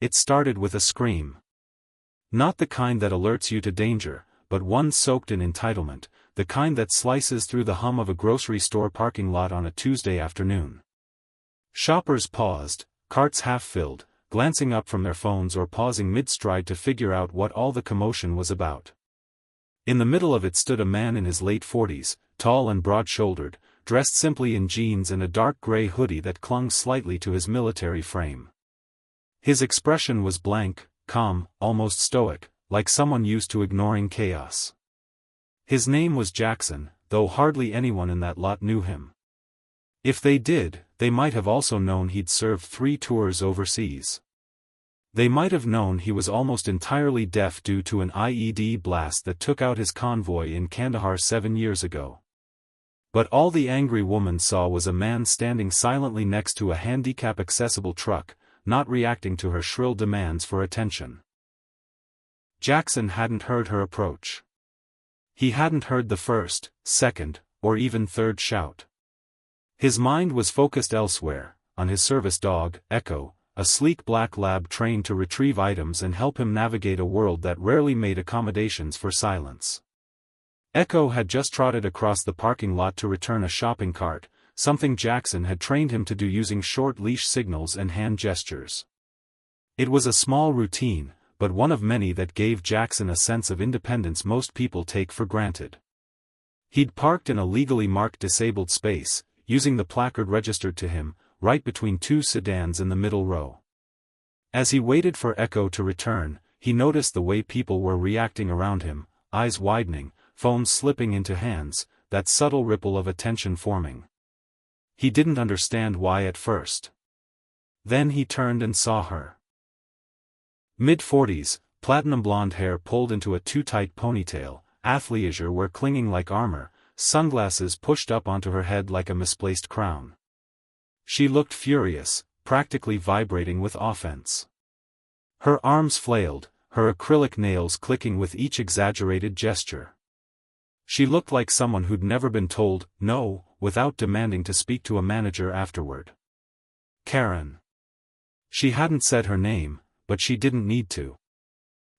It started with a scream. Not the kind that alerts you to danger, but one soaked in entitlement, the kind that slices through the hum of a grocery store parking lot on a Tuesday afternoon. Shoppers paused, carts half-filled, glancing up from their phones or pausing mid-stride to figure out what all the commotion was about. In the middle of it stood a man in his late 40s, tall and broad-shouldered, dressed simply in jeans and a dark gray hoodie that clung slightly to his military frame. His expression was blank, calm, almost stoic, like someone used to ignoring chaos. His name was Jackson, though hardly anyone in that lot knew him. If they did, they might have also known he'd served 3 tours overseas. They might have known he was almost entirely deaf due to an IED blast that took out his convoy in Kandahar 7 years ago. But all the angry woman saw was a man standing silently next to a handicap-accessible truck, not reacting to her shrill demands for attention. Jackson hadn't heard her approach. He hadn't heard the first, second, or even third shout. His mind was focused elsewhere, on his service dog, Echo, a sleek black lab trained to retrieve items and help him navigate a world that rarely made accommodations for silence. Echo had just trotted across the parking lot to return a shopping cart, something Jackson had trained him to do using short leash signals and hand gestures. It was a small routine, but one of many that gave Jackson a sense of independence most people take for granted. He'd parked in a legally marked disabled space, using the placard registered to him, right between 2 sedans in the middle row. As he waited for Echo to return, he noticed the way people were reacting around him, eyes widening, phones slipping into hands, that subtle ripple of attention forming. He didn't understand why at first. Then he turned and saw her. Mid-40s, platinum blonde hair pulled into a too-tight ponytail, athleisure wear clinging like armor, sunglasses pushed up onto her head like a misplaced crown. She looked furious, practically vibrating with offense. Her arms flailed, her acrylic nails clicking with each exaggerated gesture. She looked like someone who'd never been told no, without demanding to speak to a manager afterward. Karen. She hadn't said her name, but she didn't need to.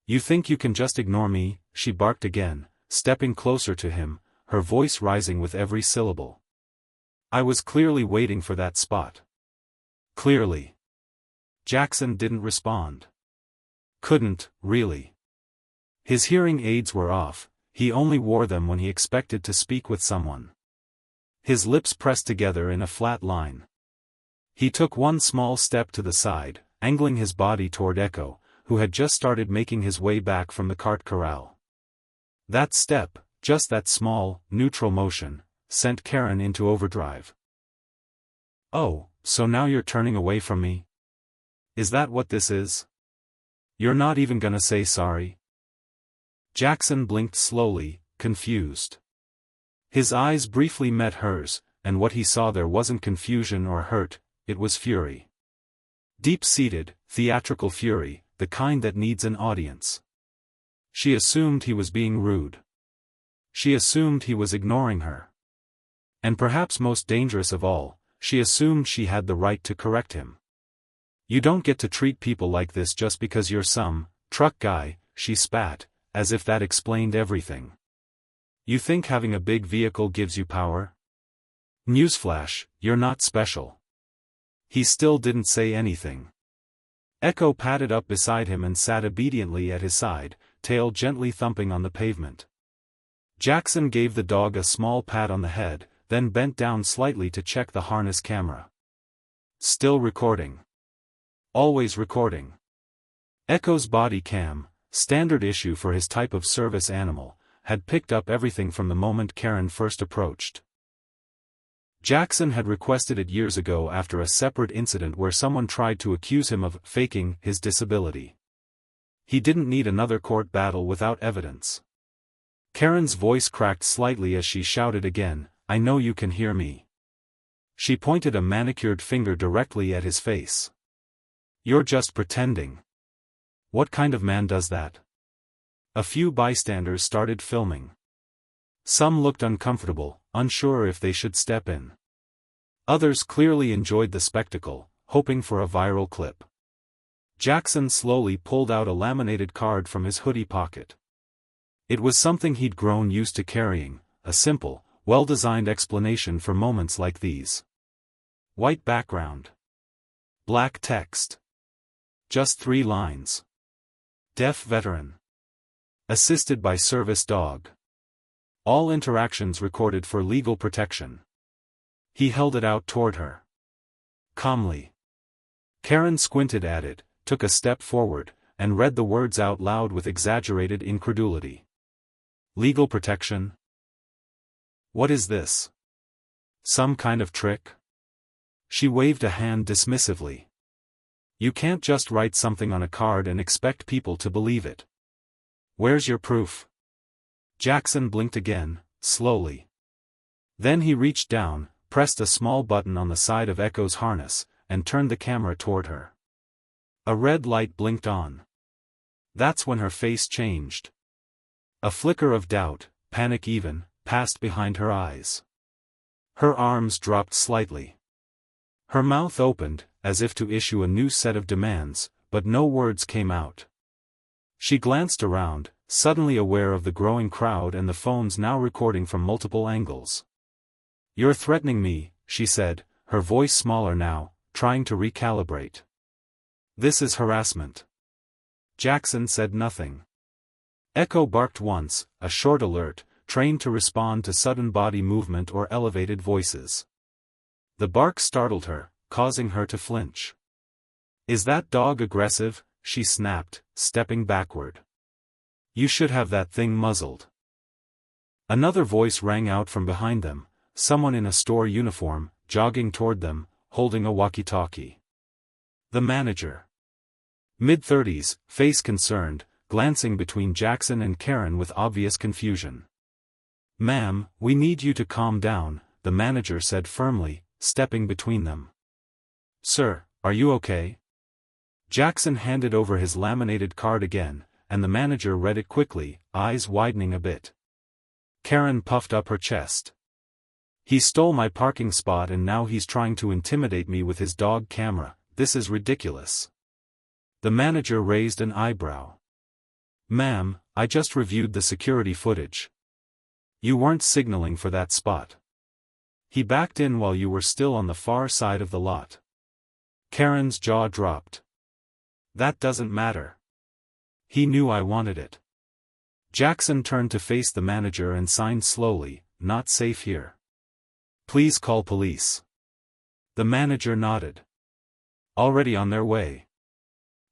"You think you can just ignore me?" she barked again, stepping closer to him, her voice rising with every syllable. "I was clearly waiting for that spot." Clearly. Jackson didn't respond. Couldn't, really. His hearing aids were off, he only wore them when he expected to speak with someone. His lips pressed together in a flat line. He took one small step to the side, angling his body toward Echo, who had just started making his way back from the cart corral. That step, just that small, neutral motion, sent Karen into overdrive. "Oh, so now you're turning away from me? Is that what this is? You're not even gonna say sorry?" Jackson blinked slowly, confused. His eyes briefly met hers, and what he saw there wasn't confusion or hurt, it was fury. Deep-seated, theatrical fury, the kind that needs an audience. She assumed he was being rude. She assumed he was ignoring her. And perhaps most dangerous of all, she assumed she had the right to correct him. "You don't get to treat people like this just because you're some truck guy," she spat, as if that explained everything. "You think having a big vehicle gives you power? Newsflash, you're not special." He still didn't say anything. Echo padded up beside him and sat obediently at his side, tail gently thumping on the pavement. Jackson gave the dog a small pat on the head, then bent down slightly to check the harness camera. Still recording. Always recording. Echo's body cam, standard issue for his type of service animal, had picked up everything from the moment Karen first approached. Jackson had requested it years ago after a separate incident where someone tried to accuse him of faking his disability. He didn't need another court battle without evidence. Karen's voice cracked slightly as she shouted again, "I know you can hear me." She pointed a manicured finger directly at his face. "You're just pretending. What kind of man does that?" A few bystanders started filming. Some looked uncomfortable, unsure if they should step in. Others clearly enjoyed the spectacle, hoping for a viral clip. Jackson slowly pulled out a laminated card from his hoodie pocket. It was something he'd grown used to carrying, a simple, well-designed explanation for moments like these. White background. Black text. Just 3 lines. Deaf veteran. Assisted by service dog. All interactions recorded for legal protection. He held it out toward her. Calmly. Karen squinted at it, took a step forward, and read the words out loud with exaggerated incredulity. Legal protection? What is this? Some kind of trick? She waved a hand dismissively. You can't just write something on a card and expect people to believe it. Where's your proof? Jackson blinked again, slowly. Then he reached down, pressed a small button on the side of Echo's harness, and turned the camera toward her. A red light blinked on. That's when her face changed. A flicker of doubt, panic even, passed behind her eyes. Her arms dropped slightly. Her mouth opened, as if to issue a new set of demands, but no words came out. She glanced around, suddenly aware of the growing crowd and the phones now recording from multiple angles. You're threatening me, she said, her voice smaller now, trying to recalibrate. This is harassment. Jackson said nothing. Echo barked once, a short alert, trained to respond to sudden body movement or elevated voices. The bark startled her, causing her to flinch. Is that dog aggressive? She snapped, stepping backward. You should have that thing muzzled. Another voice rang out from behind them, someone in a store uniform, jogging toward them, holding a walkie-talkie. The manager. Mid-30s, face concerned, glancing between Jackson and Karen with obvious confusion. Ma'am, we need you to calm down, the manager said firmly, stepping between them. Sir, are you okay? Jackson handed over his laminated card again, and the manager read it quickly, eyes widening a bit. Karen puffed up her chest. He stole my parking spot and now he's trying to intimidate me with his dog camera. This is ridiculous. The manager raised an eyebrow. Ma'am, I just reviewed the security footage. You weren't signaling for that spot. He backed in while you were still on the far side of the lot. Karen's jaw dropped. That doesn't matter. He knew I wanted it. Jackson turned to face the manager and signed slowly, not safe here. Please call police. The manager nodded. Already on their way.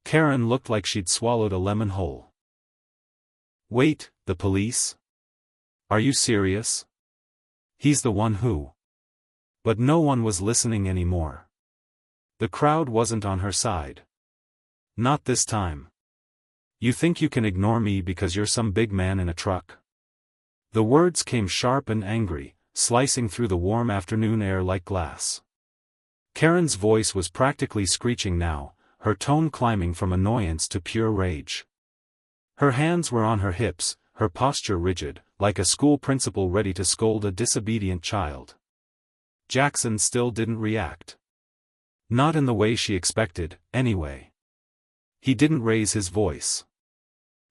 Karen looked like she'd swallowed a lemon whole. Wait, the police? Are you serious? He's the one who. But no one was listening anymore. The crowd wasn't on her side. Not this time. You think you can ignore me because you're some big man in a truck? The words came sharp and angry, slicing through the warm afternoon air like glass. Karen's voice was practically screeching now, her tone climbing from annoyance to pure rage. Her hands were on her hips, her posture rigid, like a school principal ready to scold a disobedient child. Jackson still didn't react. Not in the way she expected, anyway. He didn't raise his voice.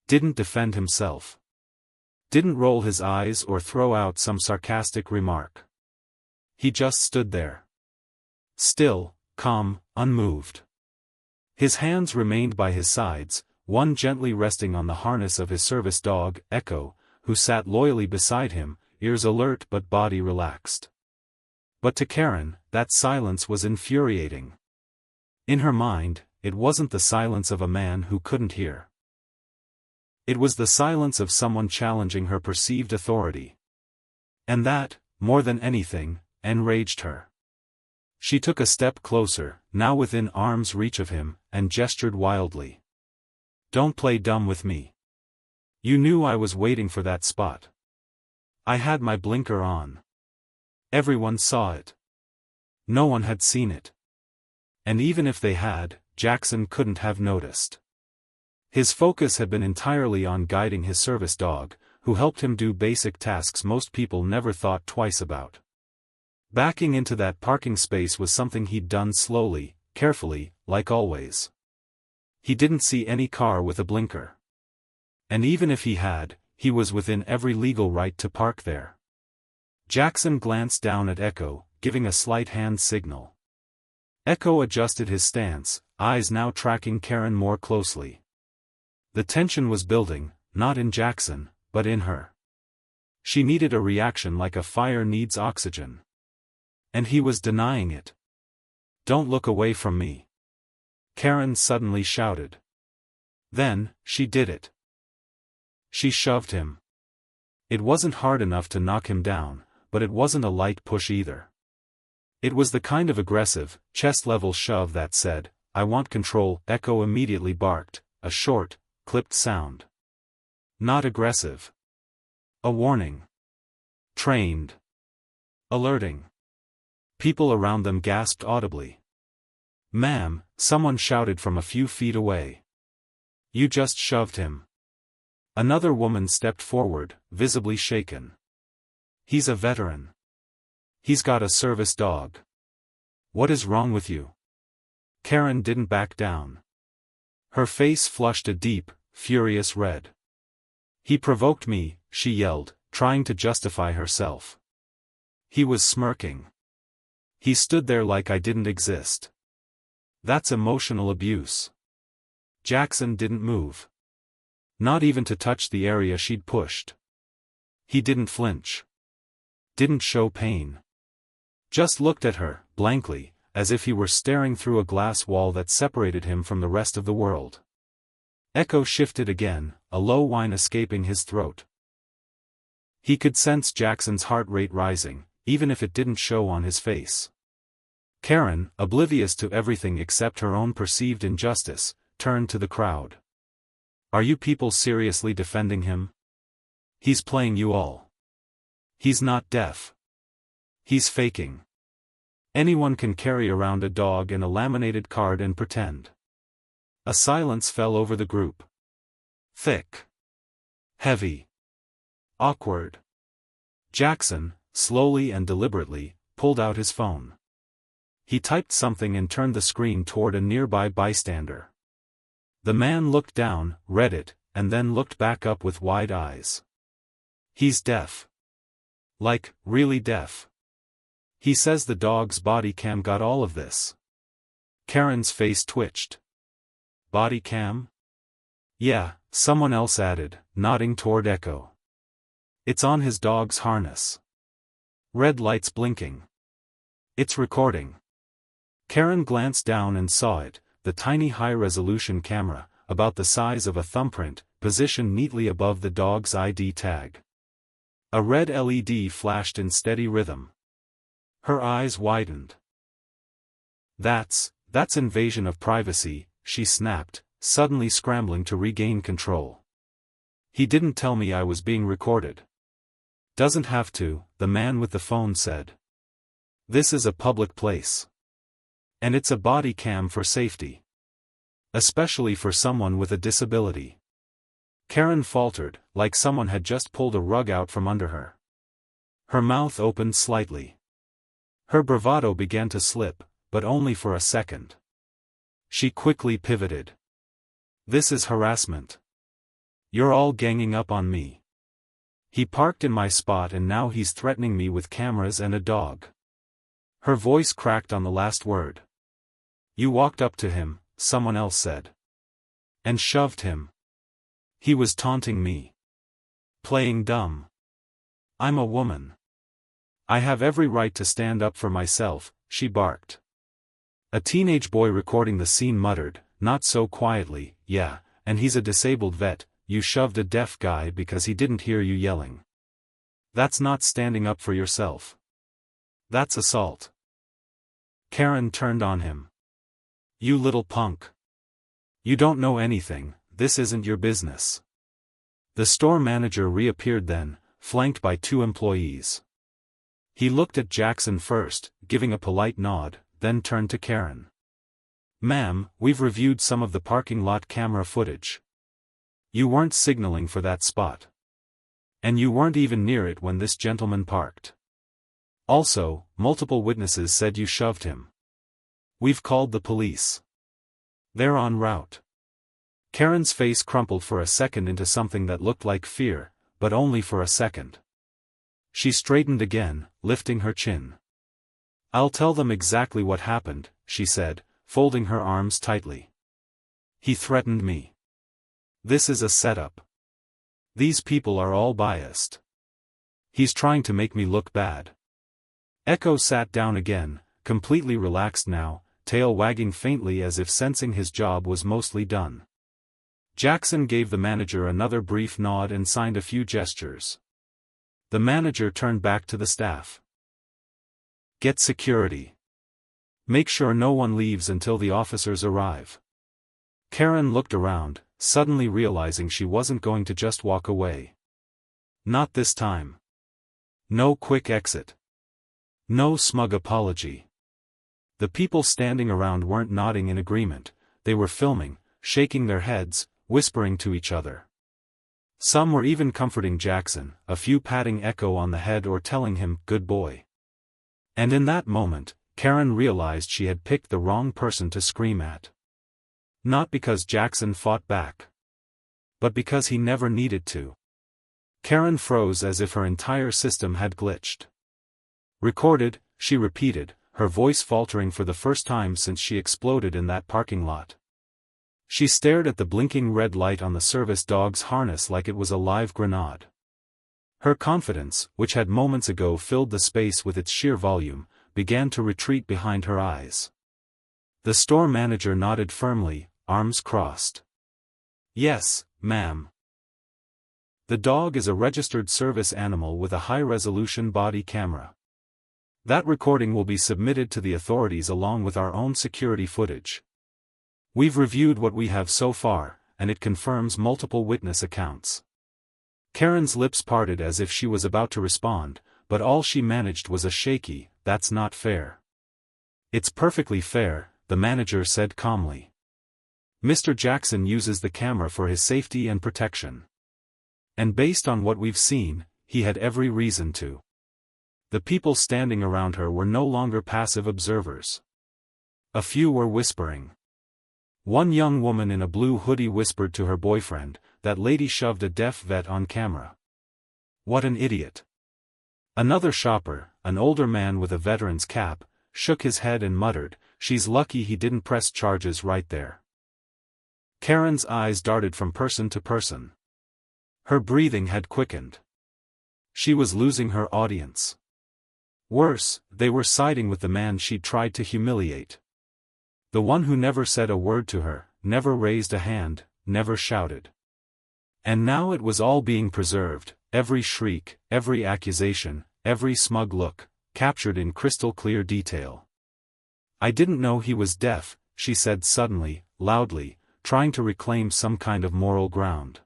Didn't defend himself. Didn't roll his eyes or throw out some sarcastic remark. He just stood there. Still, calm, unmoved. His hands remained by his sides, one gently resting on the harness of his service dog, Echo, who sat loyally beside him, ears alert but body relaxed. But to Karen, that silence was infuriating. In her mind, it wasn't the silence of a man who couldn't hear. It was the silence of someone challenging her perceived authority. And that, more than anything, enraged her. She took a step closer, now within arm's reach of him, and gestured wildly. Don't play dumb with me. You knew I was waiting for that spot. I had my blinker on. Everyone saw it. No one had seen it. And even if they had, Jackson couldn't have noticed. His focus had been entirely on guiding his service dog, who helped him do basic tasks most people never thought twice about. Backing into that parking space was something he'd done slowly, carefully, like always. He didn't see any car with a blinker. And even if he had, he was within every legal right to park there. Jackson glanced down at Echo, giving a slight hand signal. Echo adjusted his stance, eyes now tracking Karen more closely. The tension was building, not in Jackson, but in her. She needed a reaction like a fire needs oxygen. And he was denying it. "Don't look away from me," Karen suddenly shouted. Then, she did it. She shoved him. It wasn't hard enough to knock him down, but it wasn't a light push either. It was the kind of aggressive, chest-level shove that said, "I want control." Echo immediately barked, a short, clipped sound. Not aggressive. A warning. Trained. Alerting. People around them gasped audibly. "Ma'am," someone shouted from a few feet away. "You just shoved him." Another woman stepped forward, visibly shaken. "He's a veteran. He's got a service dog. What is wrong with you?" Karen didn't back down. Her face flushed a deep, furious red. "He provoked me," she yelled, trying to justify herself. He was smirking. He stood there like I didn't exist. That's emotional abuse. Jackson didn't move. Not even to touch the area she'd pushed. He didn't flinch. Didn't show pain. Just looked at her, blankly, as if he were staring through a glass wall that separated him from the rest of the world. Echo shifted again, a low whine escaping his throat. He could sense Jackson's heart rate rising, even if it didn't show on his face. Karen, oblivious to everything except her own perceived injustice, turned to the crowd. "Are you people seriously defending him? He's playing you all. He's not deaf. He's faking. Anyone can carry around a dog and a laminated card and pretend." A silence fell over the group. Thick. Heavy. Awkward. Jackson, slowly and deliberately, pulled out his phone. He typed something and turned the screen toward a nearby bystander. The man looked down, read it, and then looked back up with wide eyes. "He's deaf. Like, really deaf. He says the dog's body cam got all of this." Karen's face twitched. "Body cam?" "Yeah," someone else added, nodding toward Echo. "It's on his dog's harness. Red lights blinking. It's recording." Karen glanced down and saw it, the tiny high-resolution camera, about the size of a thumbprint, positioned neatly above the dog's ID tag. A red LED flashed in steady rhythm. Her eyes widened. That's invasion of privacy," she snapped, suddenly scrambling to regain control. "He didn't tell me I was being recorded." "Doesn't have to," the man with the phone said. "This is a public place. And it's a body cam for safety. Especially for someone with a disability." Karen faltered, like someone had just pulled a rug out from under her. Her mouth opened slightly. Her bravado began to slip, but only for a second. She quickly pivoted. "This is harassment. You're all ganging up on me. He parked in my spot and now he's threatening me with cameras and a dog." Her voice cracked on the last word. "You walked up to him," someone else said. "And shoved him. He was taunting me. Playing dumb. I'm a woman. I have every right to stand up for myself," she barked. A teenage boy recording the scene muttered, not so quietly, "Yeah, and he's a disabled vet. You shoved a deaf guy because he didn't hear you yelling. That's not standing up for yourself. That's assault." Karen turned on him. "You little punk. You don't know anything, this isn't your business." The store manager reappeared then, flanked by 2 employees. He looked at Jackson first, giving a polite nod, then turned to Karen. "Ma'am, we've reviewed some of the parking lot camera footage. You weren't signaling for that spot. And you weren't even near it when this gentleman parked. Also, multiple witnesses said you shoved him. We've called the police. They're en route." Karen's face crumpled for a second into something that looked like fear, but only for a second. She straightened again, lifting her chin. "I'll tell them exactly what happened," she said, folding her arms tightly. "He threatened me. This is a setup. These people are all biased. He's trying to make me look bad." Echo sat down again, completely relaxed now, tail wagging faintly as if sensing his job was mostly done. Jackson gave the manager another brief nod and signed a few gestures. The manager turned back to the staff. "Get security. Make sure no one leaves until the officers arrive." Karen looked around, suddenly realizing she wasn't going to just walk away. Not this time. No quick exit. No smug apology. The people standing around weren't nodding in agreement, they were filming, shaking their heads, whispering to each other. Some were even comforting Jackson, a few patting Echo on the head or telling him, "Good boy." And in that moment, Karen realized she had picked the wrong person to scream at. Not because Jackson fought back, but because he never needed to. Karen froze as if her entire system had glitched. "Recorded," she repeated, her voice faltering for the first time since she exploded in that parking lot. She stared at the blinking red light on the service dog's harness like it was a live grenade. Her confidence, which had moments ago filled the space with its sheer volume, began to retreat behind her eyes. The store manager nodded firmly, arms crossed. "Yes, ma'am. The dog is a registered service animal with a high-resolution body camera. That recording will be submitted to the authorities along with our own security footage. We've reviewed what we have so far, and it confirms multiple witness accounts." Karen's lips parted as if she was about to respond, but all she managed was a shaky, "That's not fair." "It's perfectly fair," the manager said calmly. "Mr. Jackson uses the camera for his safety and protection. And based on what we've seen, he had every reason to." The people standing around her were no longer passive observers. A few were whispering. One young woman in a blue hoodie whispered to her boyfriend, "That lady shoved a deaf vet on camera. What an idiot." Another shopper, an older man with a veteran's cap, shook his head and muttered, "She's lucky he didn't press charges right there." Karen's eyes darted from person to person. Her breathing had quickened. She was losing her audience. Worse, they were siding with the man she'd tried to humiliate. The one who never said a word to her, never raised a hand, never shouted. And now it was all being preserved, every shriek, every accusation, every smug look, captured in crystal clear detail. "I didn't know he was deaf," she said suddenly, loudly, trying to reclaim some kind of moral ground.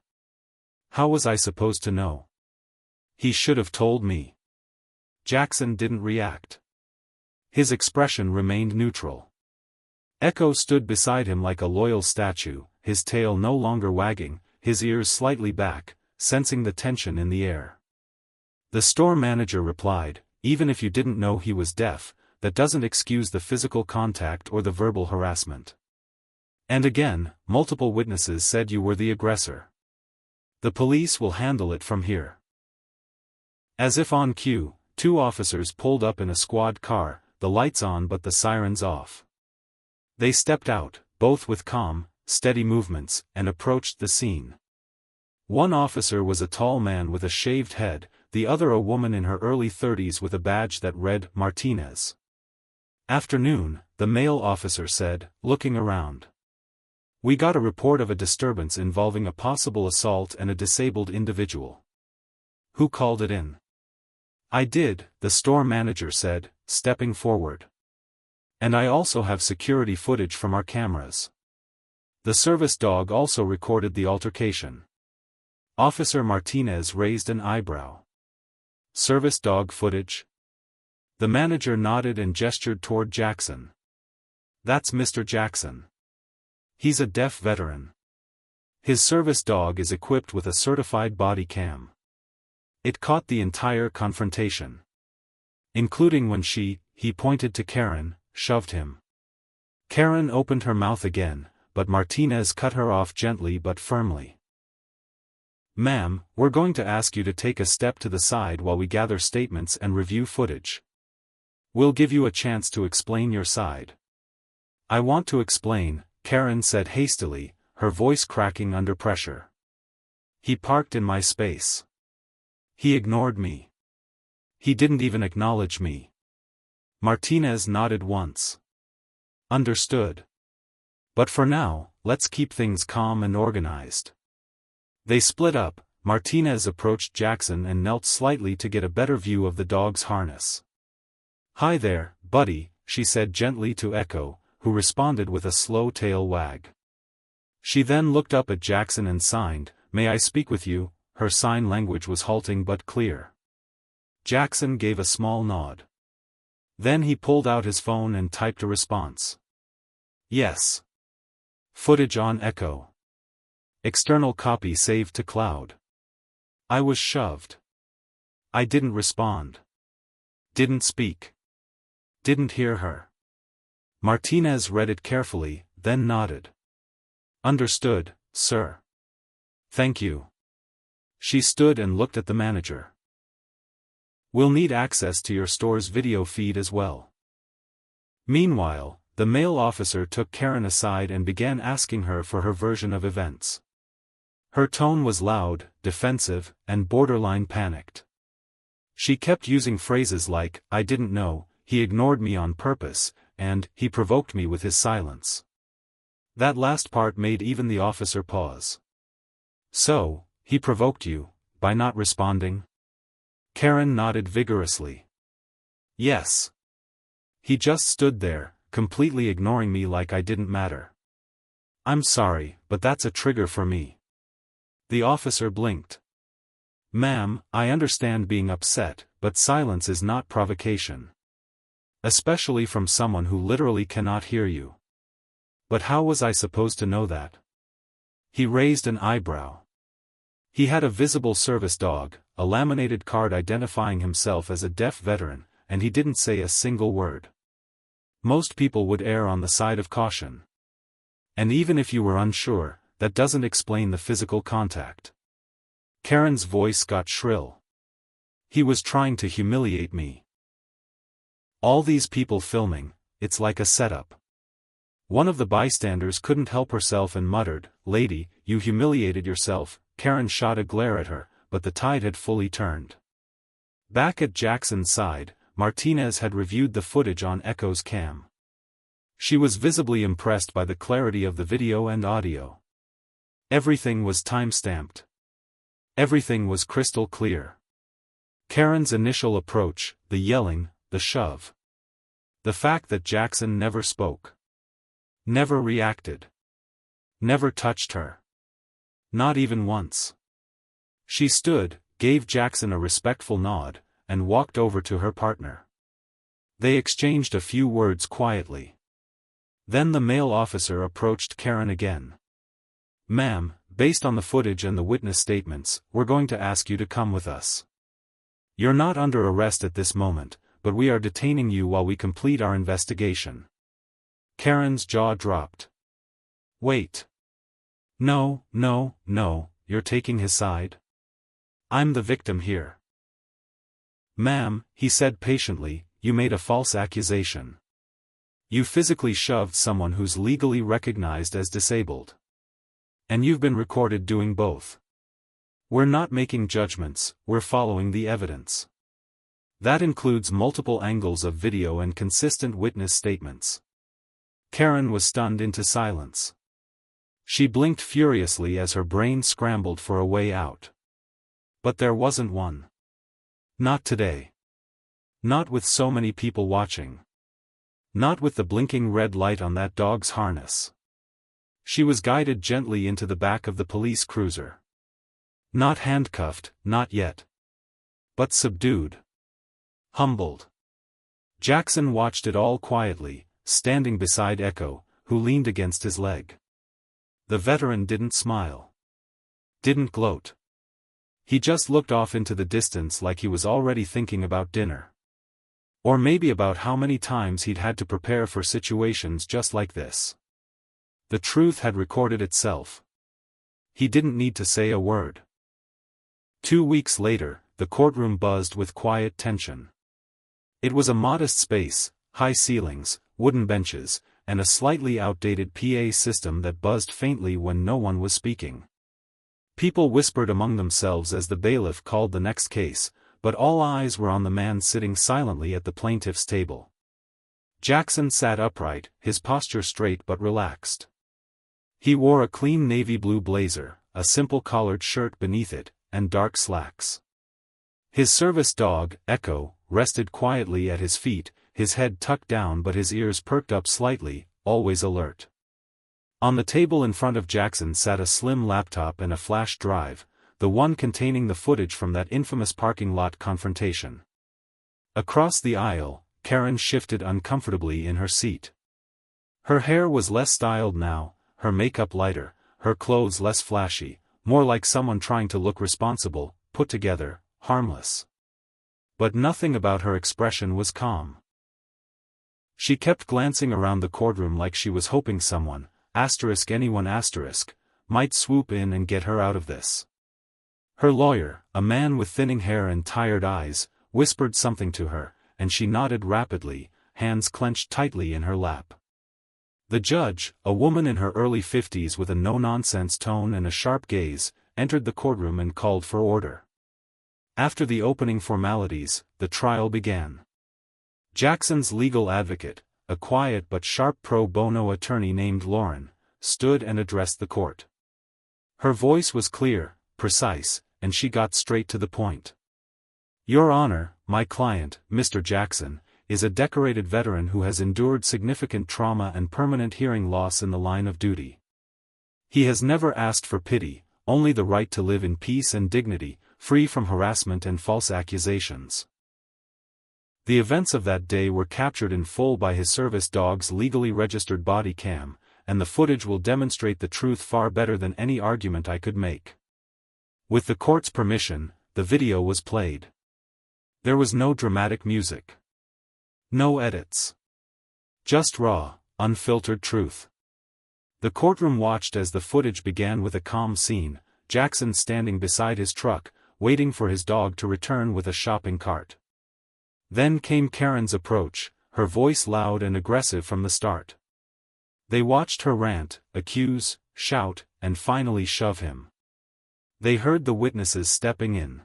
"How was I supposed to know? He should have told me." Jackson didn't react. His expression remained neutral. Echo stood beside him like a loyal statue, his tail no longer wagging, his ears slightly back, sensing the tension in the air. The store manager replied, "Even if you didn't know he was deaf, that doesn't excuse the physical contact or the verbal harassment. And again, multiple witnesses said you were the aggressor. The police will handle it from here." As if on cue, two officers pulled up in a squad car, the lights on but the sirens off. They stepped out, both with calm, steady movements, and approached the scene. One officer was a tall man with a shaved head, the other a woman in her early 30s with a badge that read, "Martinez." "Afternoon," the male officer said, looking around. "We got a report of a disturbance involving a possible assault and a disabled individual." "Who called it in?" "I did," the store manager said, stepping forward. "And I also have security footage from our cameras." The service dog also recorded the altercation. Officer Martinez raised an eyebrow. "Service dog footage?" The manager nodded and gestured toward Jackson. "That's Mr. Jackson. He's a deaf veteran. His service dog is equipped with a certified body cam. It caught the entire confrontation. Including when he pointed to Karen, shoved him." Karen opened her mouth again, but Martinez cut her off gently but firmly. "Ma'am, we're going to ask you to take a step to the side while we gather statements and review footage. We'll give you a chance to explain your side." "I want to explain," Karen said hastily, her voice cracking under pressure. "He parked in my space. He ignored me. He didn't even acknowledge me." Martinez nodded once. "Understood. But for now, let's keep things calm and organized." They split up. Martinez approached Jackson and knelt slightly to get a better view of the dog's harness. "Hi there, buddy," she said gently to Echo, who responded with a slow tail wag. She then looked up at Jackson and signed, "May I speak with you?" Her sign language was halting but clear. Jackson gave a small nod. Then he pulled out his phone and typed a response. "Yes. Footage on Echo. External copy saved to cloud. I was shoved. I didn't respond. Didn't speak. Didn't hear her." Martinez read it carefully, then nodded. "Understood, sir. Thank you." She stood and looked at the manager. "We'll need access to your store's video feed as well." Meanwhile, the male officer took Karen aside and began asking her for her version of events. Her tone was loud, defensive, and borderline panicked. She kept using phrases like, "I didn't know," "he ignored me on purpose," and "he provoked me with his silence." That last part made even the officer pause. "So, he provoked you, by not responding?" Karen nodded vigorously. "Yes. He just stood there, completely ignoring me like I didn't matter. I'm sorry, but that's a trigger for me." The officer blinked. "Ma'am, I understand being upset, but silence is not provocation. Especially from someone who literally cannot hear you." "But how was I supposed to know that?" He raised an eyebrow. He had a visible service dog, a laminated card identifying himself as a deaf veteran, and he didn't say a single word. Most people would err on the side of caution. And even if you were unsure, that doesn't explain the physical contact. Karen's voice got shrill. "He was trying to humiliate me. All these people filming, it's like a setup." One of the bystanders couldn't help herself and muttered, "Lady, you humiliated yourself." Karen shot a glare at her, but the tide had fully turned. Back at Jackson's side, Martinez had reviewed the footage on Echo's cam. She was visibly impressed by the clarity of the video and audio. Everything was time-stamped. Everything was crystal clear. Karen's initial approach, the yelling, the shove. The fact that Jackson never spoke. Never reacted. Never touched her. Not even once. She stood, gave Jackson a respectful nod, and walked over to her partner. They exchanged a few words quietly. Then the male officer approached Karen again. "Ma'am, based on the footage and the witness statements, we're going to ask you to come with us. You're not under arrest at this moment, but we are detaining you while we complete our investigation." Karen's jaw dropped. "Wait. No, you're taking his side? I'm the victim here." "Ma'am," he said patiently, "you made a false accusation. You physically shoved someone who's legally recognized as disabled. And you've been recorded doing both. We're not making judgments, we're following the evidence. That includes multiple angles of video and consistent witness statements." Karen was stunned into silence. She blinked furiously as her brain scrambled for a way out. But there wasn't one. Not today. Not with so many people watching. Not with the blinking red light on that dog's harness. She was guided gently into the back of the police cruiser. Not handcuffed, not yet. But subdued. Humbled. Jackson watched it all quietly, standing beside Echo, who leaned against his leg. The veteran didn't smile. Didn't gloat. He just looked off into the distance like he was already thinking about dinner. Or maybe about how many times he'd had to prepare for situations just like this. The truth had recorded itself. He didn't need to say a word. 2 weeks later, the courtroom buzzed with quiet tension. It was a modest space, high ceilings, wooden benches, and a slightly outdated PA system that buzzed faintly when no one was speaking. People whispered among themselves as the bailiff called the next case, but all eyes were on the man sitting silently at the plaintiff's table. Jackson sat upright, his posture straight but relaxed. He wore a clean navy blue blazer, a simple collared shirt beneath it, and dark slacks. His service dog, Echo, rested quietly at his feet, his head tucked down but his ears perked up slightly, always alert. On the table in front of Jackson sat a slim laptop and a flash drive, the one containing the footage from that infamous parking lot confrontation. Across the aisle, Karen shifted uncomfortably in her seat. Her hair was less styled now, her makeup lighter, her clothes less flashy, more like someone trying to look responsible, put together, harmless. But nothing about her expression was calm. She kept glancing around the courtroom like she was hoping someone, anyone, might swoop in and get her out of this. Her lawyer, a man with thinning hair and tired eyes, whispered something to her, and she nodded rapidly, hands clenched tightly in her lap. The judge, a woman in her early 50s with a no-nonsense tone and a sharp gaze, entered the courtroom and called for order. After the opening formalities, the trial began. Jackson's legal advocate, a quiet but sharp pro bono attorney named Lauren, stood and addressed the court. Her voice was clear, precise, and she got straight to the point. Your Honor, my client, Mr. Jackson, is a decorated veteran who has endured significant trauma and permanent hearing loss in the line of duty. He has never asked for pity, only the right to live in peace and dignity, free from harassment and false accusations. The events of that day were captured in full by his service dog's legally registered body cam, and the footage will demonstrate the truth far better than any argument I could make. With the court's permission, the video was played. There was no dramatic music. No edits. Just raw, unfiltered truth. The courtroom watched as the footage began with a calm scene, Jackson standing beside his truck, waiting for his dog to return with a shopping cart. Then came Karen's approach, her voice loud and aggressive from the start. They watched her rant, accuse, shout, and finally shove him. They heard the witnesses stepping in.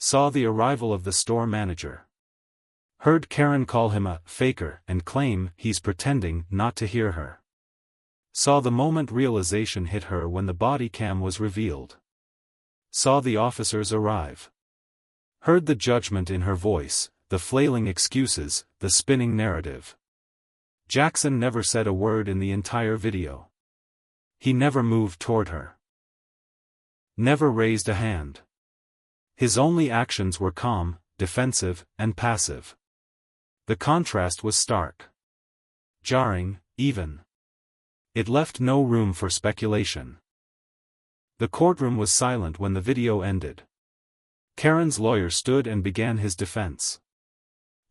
Saw the arrival of the store manager. Heard Karen call him a faker and claim he's pretending not to hear her. Saw the moment realization hit her when the body cam was revealed. Saw the officers arrive. Heard the judgment in her voice, the flailing excuses, the spinning narrative. Jackson never said a word in the entire video. He never moved toward her. Never raised a hand. His only actions were calm, defensive, and passive. The contrast was stark. Jarring, even. It left no room for speculation. The courtroom was silent when the video ended. Karen's lawyer stood and began his defense.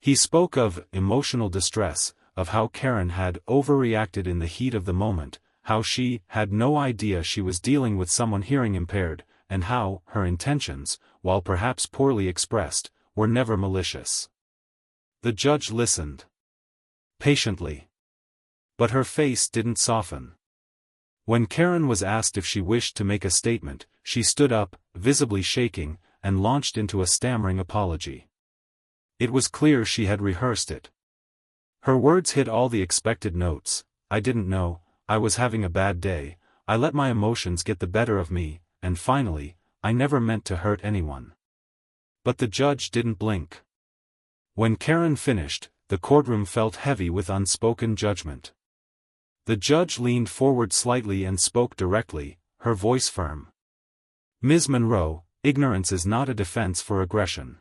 He spoke of emotional distress, of how Karen had overreacted in the heat of the moment, how she had no idea she was dealing with someone hearing impaired, and how her intentions, while perhaps poorly expressed, were never malicious. The judge listened. Patiently. But her face didn't soften. When Karen was asked if she wished to make a statement, she stood up, visibly shaking, and launched into a stammering apology. It was clear she had rehearsed it. Her words hit all the expected notes. I didn't know, I was having a bad day, I let my emotions get the better of me, and finally, I never meant to hurt anyone. But the judge didn't blink. When Karen finished, the courtroom felt heavy with unspoken judgment. The judge leaned forward slightly and spoke directly, her voice firm. Ms. Monroe, ignorance is not a defense for aggression.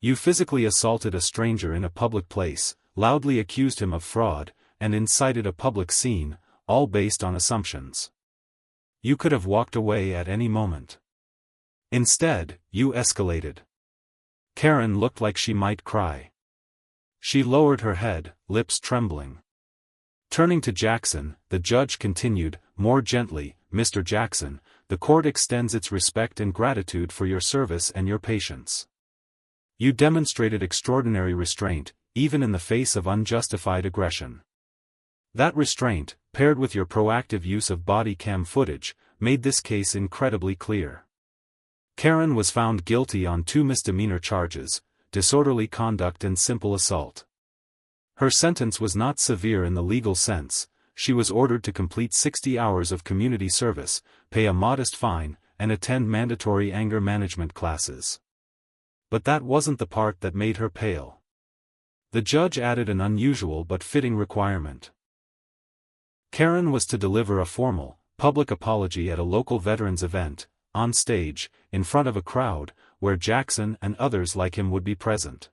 You physically assaulted a stranger in a public place, loudly accused him of fraud, and incited a public scene, all based on assumptions. You could have walked away at any moment. Instead, you escalated. Karen looked like she might cry. She lowered her head, lips trembling. Turning to Jackson, the judge continued, more gently, Mr. Jackson, the court extends its respect and gratitude for your service and your patience. You demonstrated extraordinary restraint, even in the face of unjustified aggression. That restraint, paired with your proactive use of body cam footage, made this case incredibly clear. Karen was found guilty on 2 misdemeanor charges, disorderly conduct and simple assault. Her sentence was not severe in the legal sense. She was ordered to complete 60 hours of community service, pay a modest fine, and attend mandatory anger management classes. But that wasn't the part that made her pale. The judge added an unusual but fitting requirement. Karen was to deliver a formal, public apology at a local veterans event, on stage, in front of a crowd, where Jackson and others like him would be present.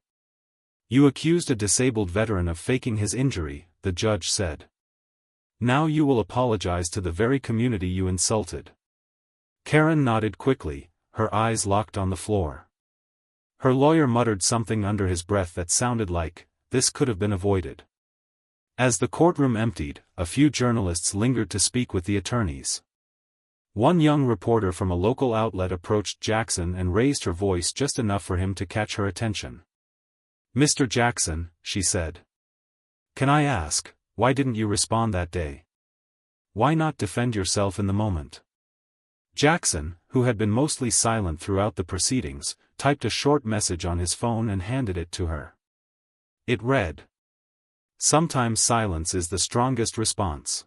You accused a disabled veteran of faking his injury, the judge said. Now you will apologize to the very community you insulted. Karen nodded quickly, her eyes locked on the floor. Her lawyer muttered something under his breath that sounded like, this could have been avoided. As the courtroom emptied, a few journalists lingered to speak with the attorneys. One young reporter from a local outlet approached Jackson and raised her voice just enough for him to catch her attention. Mr. Jackson, she said. Can I ask, why didn't you respond that day? Why not defend yourself in the moment? Jackson, who had been mostly silent throughout the proceedings, typed a short message on his phone and handed it to her. It read, sometimes silence is the strongest response.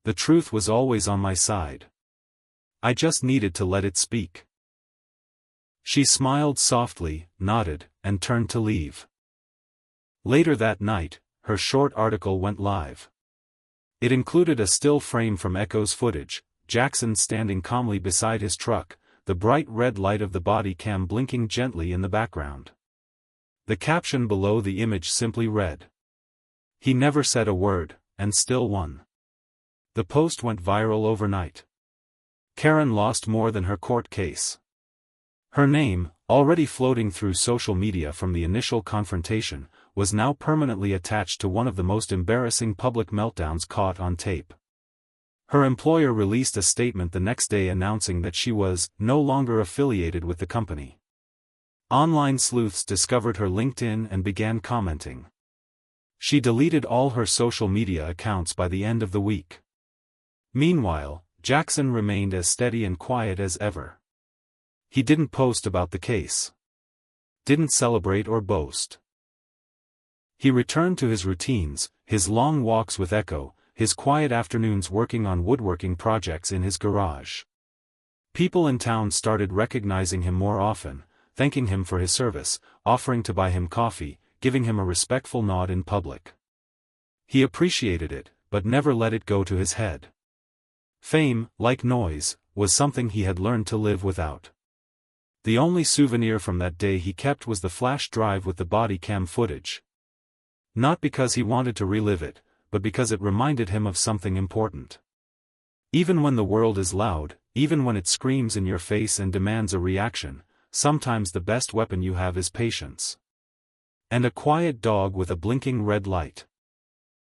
The truth was always on my side. I just needed to let it speak. She smiled softly, nodded, and turned to leave. Later that night, her short article went live. It included a still frame from Echo's footage, Jackson standing calmly beside his truck, the bright red light of the body cam blinking gently in the background. The caption below the image simply read, "He never said a word, and still won." The post went viral overnight. Karen lost more than her court case. Her name, already floating through social media from the initial confrontation, was now permanently attached to one of the most embarrassing public meltdowns caught on tape. Her employer released a statement the next day announcing that she was no longer affiliated with the company. Online sleuths discovered her LinkedIn and began commenting. She deleted all her social media accounts by the end of the week. Meanwhile, Jackson remained as steady and quiet as ever. He didn't post about the case. Didn't celebrate or boast. He returned to his routines, his long walks with Echo, his quiet afternoons working on woodworking projects in his garage. People in town started recognizing him more often, thanking him for his service, offering to buy him coffee, giving him a respectful nod in public. He appreciated it, but never let it go to his head. Fame, like noise, was something he had learned to live without. The only souvenir from that day he kept was the flash drive with the body cam footage. Not because he wanted to relive it, but because it reminded him of something important. Even when the world is loud, even when it screams in your face and demands a reaction, sometimes the best weapon you have is patience. And a quiet dog with a blinking red light.